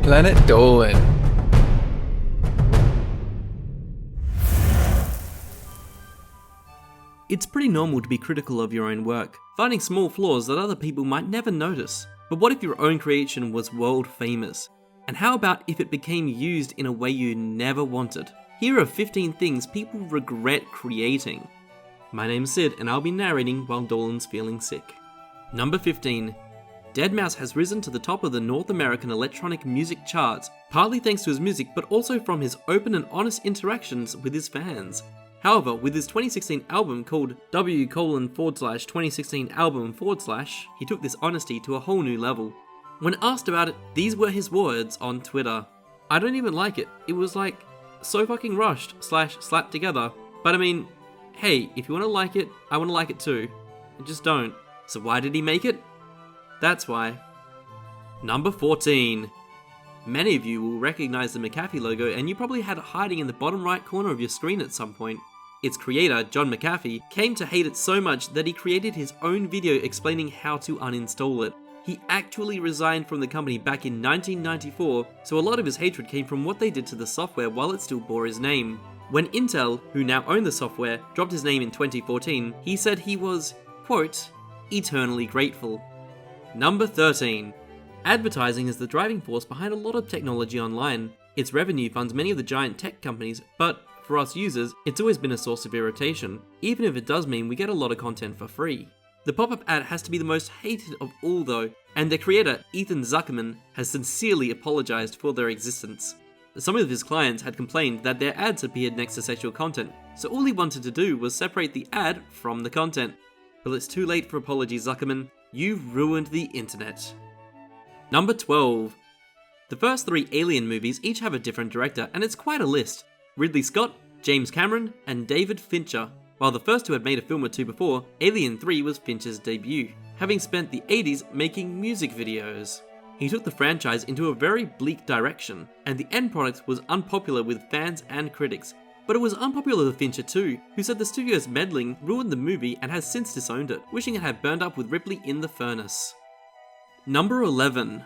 Planet Dolan. It's pretty normal to be critical of your own work, finding small flaws that other people might never notice. But what if your own creation was world famous? And how about if it became used in a way you never wanted? Here are 15 things people regret creating. My name's Sid, and I'll be narrating while Dolan's feeling sick. Number 15. deadmau5 has risen to the top of the North American electronic music charts, partly thanks to his music but also from his open and honest interactions with his fans. However, with his 2016 album called W:/2016 album/, he took this honesty to a whole new level. When asked about it, these were his words on Twitter. "I don't even like it. It was like, so fucking rushed / slapped together. But I mean, hey, if you want to like it, I want to like it too. I just don't. So why did he make it? That's why." Number 14. Many of you will recognize the McAfee logo, and you probably had it hiding in the bottom right corner of your screen at some point. Its creator, John McAfee, came to hate it so much that he created his own video explaining how to uninstall it. He actually resigned from the company back in 1994, so a lot of his hatred came from what they did to the software while it still bore his name. When Intel, who now own the software, dropped his name in 2014, he said he was, quote, eternally grateful. Number 13. Advertising is the driving force behind a lot of technology online. Its revenue funds many of the giant tech companies, but for us users, it's always been a source of irritation, even if it does mean we get a lot of content for free. The Popup ad has to be the most hated of all though, and their creator, Ethan Zuckerman, has sincerely apologized for their existence. Some of his clients had complained that their ads appeared next to sexual content, so all he wanted to do was separate the ad from the content. But it's too late for apologies, Zuckerman. You've ruined the internet. Number 12. The first 3 Alien movies each have a different director, and it's quite a list. Ridley Scott, James Cameron, and David Fincher. While the first two had made a film or two before, Alien 3 was Fincher's debut, having spent the 80s making music videos. He took the franchise into a very bleak direction, and the end product was unpopular with fans and critics. But it was unpopular with Fincher too, who said the studio's meddling ruined the movie and has since disowned it, wishing it had burned up with Ripley in the furnace. Number 11.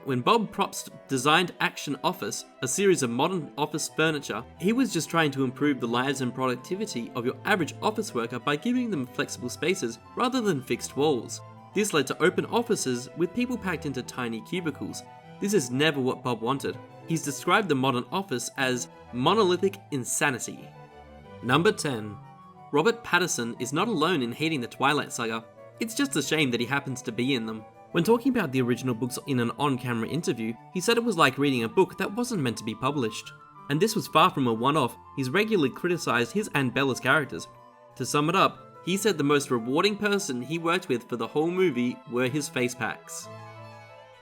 When Bob Propst designed Action Office, a series of modern office furniture, he was just trying to improve the lives and productivity of your average office worker by giving them flexible spaces rather than fixed walls. This led to open offices with people packed into tiny cubicles. This is never what Bob wanted. He's described the modern office as monolithic insanity. Number 10. Robert Patterson is not alone in hating the Twilight Saga. It's just a shame that he happens to be in them. When talking about the original books in an on-camera interview, he said it was like reading a book that wasn't meant to be published. And this was far from a one-off. He's regularly criticized his and Bella's characters. To sum it up, he said the most rewarding person he worked with for the whole movie were his face packs.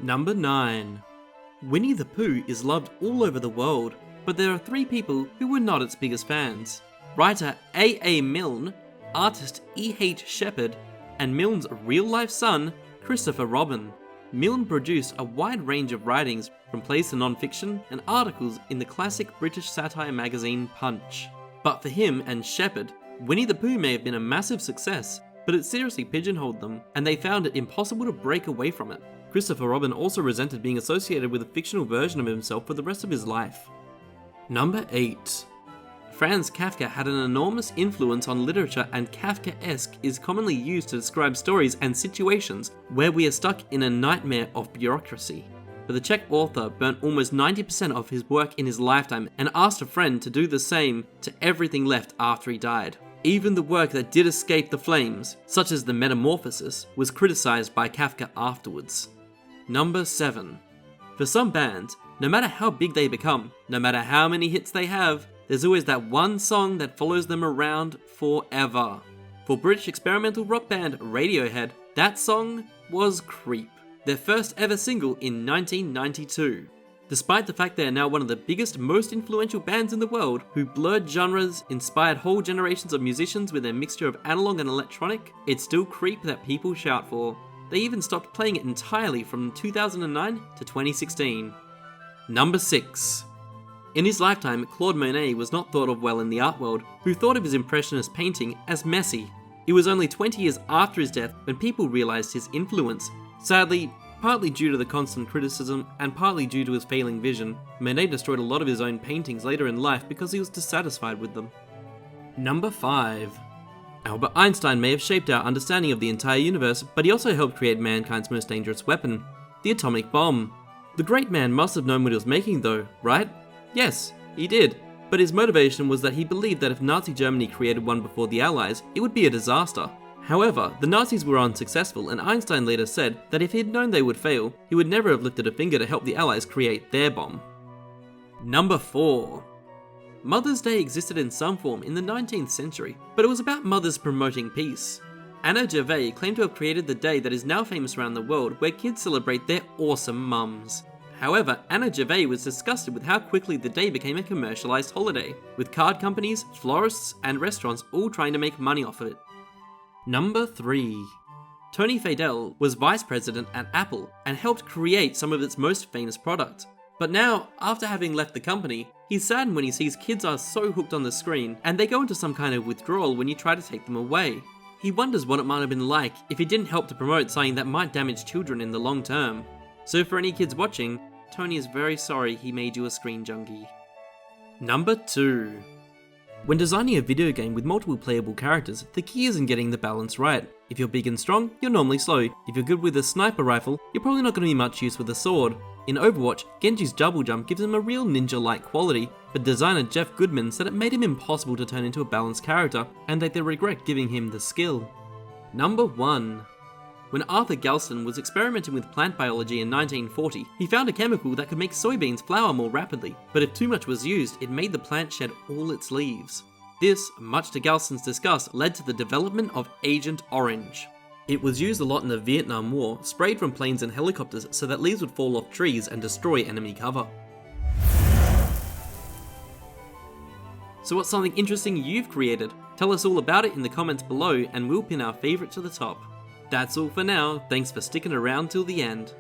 Number 9. Winnie the Pooh is loved all over the world, but there are 3 people who were not its biggest fans. Writer A.A. Milne, artist E.H. Shepard, and Milne's real-life son, Christopher Robin. Milne produced a wide range of writings, from plays to non-fiction and articles in the classic British satire magazine Punch. But for him and Shepard, Winnie the Pooh may have been a massive success, but it seriously pigeonholed them, and they found it impossible to break away from it. Christopher Robin also resented being associated with a fictional version of himself for the rest of his life. Number 8. Franz Kafka had an enormous influence on literature, and Kafkaesque is commonly used to describe stories and situations where we are stuck in a nightmare of bureaucracy. But the Czech author burnt almost 90% of his work in his lifetime and asked a friend to do the same to everything left after he died. Even the work that did escape the flames, such as the Metamorphosis, was criticized by Kafka afterwards. Number 7. For some bands, no matter how big they become, no matter how many hits they have, there's always that one song that follows them around forever. For British experimental rock band Radiohead, that song was Creep, their first ever single in 1992. Despite the fact they are now one of the biggest, most influential bands in the world, who blurred genres, inspired whole generations of musicians with their mixture of analog and electronic, it's still Creep that people shout for. They even stopped playing it entirely from 2009 to 2016. Number 6. In his lifetime, Claude Monet was not thought of well in the art world, who thought of his impressionist painting as messy. It was only 20 years after his death when people realised his influence. Sadly, Partly due to the constant criticism, and partly due to his failing vision, Milne destroyed a lot of his own paintings later in life because he was dissatisfied with them. Number 5. Albert Einstein may have shaped our understanding of the entire universe, but he also helped create mankind's most dangerous weapon, the atomic bomb. The great man must have known what he was making though, right? Yes, he did. But his motivation was that he believed that if Nazi Germany created one before the Allies, it would be a disaster. However, the Nazis were unsuccessful, and Einstein later said that if he had known they would fail, he would never have lifted a finger to help the Allies create their bomb. Number 4. Mother's Day existed in some form in the 19th century, but it was about mothers promoting peace. Anna Gervais claimed to have created the day that is now famous around the world, where kids celebrate their awesome mums. However, Anna Gervais was disgusted with how quickly the day became a commercialized holiday, with card companies, florists, and restaurants all trying to make money off of it. Number 3. Tony Fadell was vice president at Apple and helped create some of its most famous products. But now, after having left the company, he's saddened when he sees kids are so hooked on the screen and they go into some kind of withdrawal when you try to take them away. He wonders what it might have been like if he didn't help to promote something that might damage children in the long term. So for any kids watching, Tony is very sorry he made you a screen junkie. Number 2. When designing a video game with multiple playable characters, the key is in getting the balance right. If you're big and strong, you're normally slow. If you're good with a sniper rifle, you're probably not going to be much use with a sword. In Overwatch, Genji's double jump gives him a real ninja-like quality, but designer Jeff Goodman said it made him impossible to turn into a balanced character, and that they regret giving him the skill. Number 1. When Arthur Galston was experimenting with plant biology in 1940, he found a chemical that could make soybeans flower more rapidly, but if too much was used, it made the plant shed all its leaves. This, much to Galston's disgust, led to the development of Agent Orange. It was used a lot in the Vietnam War, sprayed from planes and helicopters so that leaves would fall off trees and destroy enemy cover. So what's something interesting you've created? Tell us all about it in the comments below and we'll pin our favourite to the top. That's all for now, thanks for sticking around till the end.